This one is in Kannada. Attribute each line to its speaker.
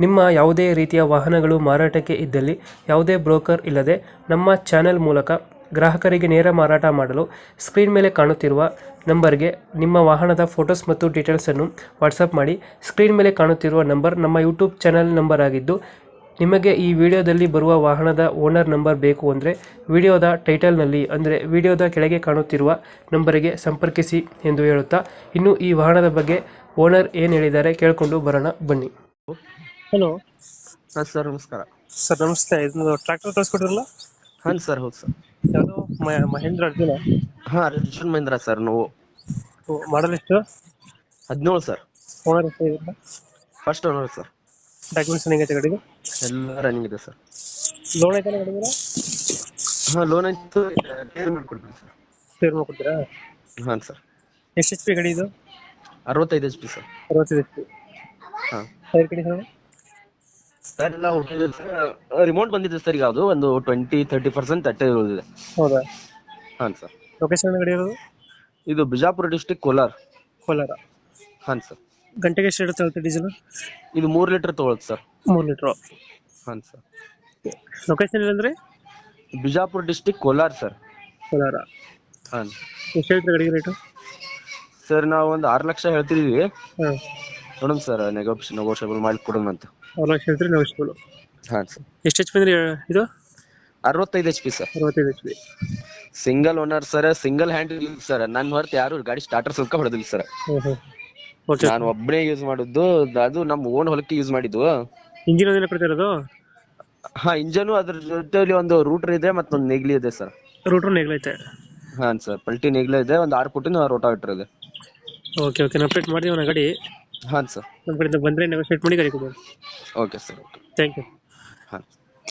Speaker 1: ನಿಮ್ಮ ಯಾವುದೇ ರೀತಿಯ ವಾಹನಗಳು ಮಾರಾಟಕ್ಕೆ ಇದ್ದಲ್ಲಿ ಯಾವುದೇ ಬ್ರೋಕರ್ ಇಲ್ಲದೆ ನಮ್ಮ ಚಾನೆಲ್ ಮೂಲಕ ಗ್ರಾಹಕರಿಗೆ ನೇರ ಮಾರಾಟ ಮಾಡಲು ಸ್ಕ್ರೀನ್ ಮೇಲೆ ಕಾಣುತ್ತಿರುವ ನಂಬರ್ಗೆ ನಿಮ್ಮ ವಾಹನದ ಫೋಟೋಸ್ ಮತ್ತು ಡೀಟೇಲ್ಸನ್ನು ವಾಟ್ಸಪ್ ಮಾಡಿ. ಸ್ಕ್ರೀನ್ ಮೇಲೆ ಕಾಣುತ್ತಿರುವ ನಂಬರ್ ನಮ್ಮ ಯೂಟ್ಯೂಬ್ ಚಾನೆಲ್ ನಂಬರ್ ಆಗಿದ್ದು, ನಿಮಗೆ ಈ ವಿಡಿಯೋದಲ್ಲಿ ಬರುವ ವಾಹನದ ಓನರ್ ನಂಬರ್ ಬೇಕು ಅಂದರೆ ವಿಡಿಯೋದ ಟೈಟಲ್ನಲ್ಲಿ ಅಂದರೆ ವಿಡಿಯೋದ ಕೆಳಗೆ ಕಾಣುತ್ತಿರುವ ನಂಬರಿಗೆ ಸಂಪರ್ಕಿಸಿ ಎಂದು ಹೇಳುತ್ತಾ, ಇನ್ನು ಈ ವಾಹನದ ಬಗ್ಗೆ ಓನರ್ ಏನು ಹೇಳಿದ್ದಾರೆ ಕೇಳಿಕೊಂಡು ಬರೋಣ ಬನ್ನಿ. ಹಲೋ
Speaker 2: ಹಾಂ ಸರ್, ನಮಸ್ಕಾರ.
Speaker 1: ಸರ್ ನಮಸ್ತೆ. ಇದು ಟ್ರ್ಯಾಕ್ಟರ್ ಕಳಿಸ್ಕೊಟ್ಟಿರಲ್ಲ?
Speaker 2: ಹಾಂ ಸರ್, ಹೌದು ಸರ್.
Speaker 1: ಯಾವುದು ಮಹೇಂದ್ರ ಅರ್ಜುನ?
Speaker 2: ಹಾಂ, ಅರ್ಜುನ್ ಮಹೇಂದ್ರ ಸರ್. ನಾವು
Speaker 1: ಮಾಡಲ್ ಎಷ್ಟು?
Speaker 2: 17 ಸರ್.
Speaker 1: ಓನರ್ ಎಷ್ಟು ಇದಿಲ್ಲ?
Speaker 2: First owner sir.
Speaker 1: ಡಾಕ್ಯುಮೆಂಟ್ಸ್ ಹೆಂಗೈತೆ ಗಾಡಿಗೆ?
Speaker 2: ಎಲ್ಲ ರನ್ನಿಂಗ್ ಇದೆ ಸರ್.
Speaker 1: ಲೋನ್ ಐತೆ ಗಾಡಿ ಮೇಲೆ?
Speaker 2: ಹಾಂ, ಲೋನ್ ಆಯ್ತು, ಕ್ಲಿಯರ್ ಮಾಡ್ಕೊಡ್ತೀನಿ ಸರ್.
Speaker 1: ಕ್ಲಿಯರ್ ಮಾಡ್ಕೊಡ್ತೀರಾ?
Speaker 2: ಹಾಂ ಸರ್.
Speaker 1: ಎಷ್ಟು ಎಚ್ ಪಿ ಗಾಡಿ ಇದು?
Speaker 2: 65 HP ಸರ್.
Speaker 1: 65 H P.
Speaker 2: ಹಾಂ
Speaker 1: ಟೈರ್ ಕಂಡೀಷನ್?
Speaker 2: ಸರ್ ಎಲ್ಲ ಹೋಗಿದೆ ಸರ್. ರಿಮೋಟ್ ಬಂದಿದೆ ಸರ್. ಈಗ ಅದು ಒಂದು 20-30% ಅಟ್ಟೆ ಉಳಿದಿದೆ.
Speaker 1: ಹೌದಾ?
Speaker 2: ಹಾಂ ಸರ್.
Speaker 1: ಲೊಕೇಶನ್ ಗಾಡಿ ಇರೋದು?
Speaker 2: ಇದು ಬಿಜಾಪುರ ಡಿಸ್ಟಿಕ್, ಕೋಲಾರ.
Speaker 1: ಕೋಲಾರ.
Speaker 2: ಹಾಂ ಸರ್.
Speaker 1: ಗಂಟೆಗೆ ಎಷ್ಟು ಇರುತ್ತೆ ಡೀಸೆಲ್?
Speaker 2: ಇದು 3 ಲೀಟರ್ ತೊಗೊಳುತ್ತೆ ಸರ್.
Speaker 1: 3 ಲೀಟ್ರು.
Speaker 2: ಹಾಂ ಸರ್.
Speaker 1: ಲೊಕೇಶನ್ ಇಲ್ಲಂದ್ರೆ?
Speaker 2: Bijapur district, Kolar sir.
Speaker 1: ಕೋಲಾರ.
Speaker 2: ಹಾಂ.
Speaker 1: ಎಷ್ಟು ಹೇಳ್ತೀರಿ ಗಾಡಿಗೆ ರೇಟು?
Speaker 2: ಸರ್ ನಾವು ಒಂದು 6 ಲಕ್ಷ ಹೇಳ್ತಿದ್ದೀವಿ.
Speaker 1: ಹಾಂ.
Speaker 2: ನೋಡೋಣ ಸರ್, ನೆಗೋಷಿಯಬಲ್ ಮಾಡಿ ಕೊಡೋಣ ಅಂತ.
Speaker 1: 6 ಲಕ್ಷ ಹೇಳ್ತೀರಿ, ನೆಗೋಷಿಯಬಲ್.
Speaker 2: ಹಾಂ ಸರ್.
Speaker 1: ಎಷ್ಟು ಎಚ್ ಪಿ ಅಂದ್ರೆ ಇದು?
Speaker 2: 65 HP sir.
Speaker 1: 65 H P.
Speaker 2: Single owner sir. Single hand ಇಲ್ಲ ಸರ್. ನನ್ನ ಹೊರತು ಯಾರು ಗಾಡಿ ಸ್ಟಾರ್ಟರ್ ಸ್ವಲ್ಪ ಹೊಡೆದಿಲ್ಲ ಸರ್.
Speaker 1: ಓಕೆ.
Speaker 2: ನಾನು ಒಬ್ಬನೇ ಯೂಸ್ ಮಾಡಿದ್ದು. ಅದು ನಮ್ಮ ಓನ್ ಹೊಲಕ್ಕೆ ಯೂಸ್ ಮಾಡಿದ್ದು.
Speaker 1: ಇಂಜಿನ್ ಅದೆಲ್ಲ ಕೊಡ್ತಾ ಇರೋದು?
Speaker 2: ಹಾ, ಇಂಜನು ಅದ್ರ ಜೊತೆಲಿ ಒಂದು ರೂಟರ್ ಇದೆ, ಮತ್ತೊಂದು ನೆಗ್ಲಿ ಇದೆ ಸರ್.
Speaker 1: ರೂಟ್ರು ನೆಗ್ಲೈತೆ?
Speaker 2: ಹಾಂ ಸರ್, ಪಲ್ಟಿ ನೆಗ್ಲಿ ಇದೆ, ಒಂದು 6 ಫುಟಿನ ರೋಟಾವೇಟರ್ ಇದೆ.
Speaker 1: ಓಕೆ ಓಕೆ, ನಾವು ಅಪ್ಡೇಟ್ ಮಾಡ್ತೀವಿ ನಾ ಗಾಡಿ.
Speaker 2: ಹಾಂ ಸರ್.
Speaker 1: ನಮ್ಮ ಕಡೆಯಿಂದ ಬಂದರೆ ನೆಗೋಷಿಯೇಟ್ ಮಾಡಿ ಗಾಡಿ ಕೊಡಿ.
Speaker 2: Okay sir.
Speaker 1: Thank you.
Speaker 2: ಹಾಂ.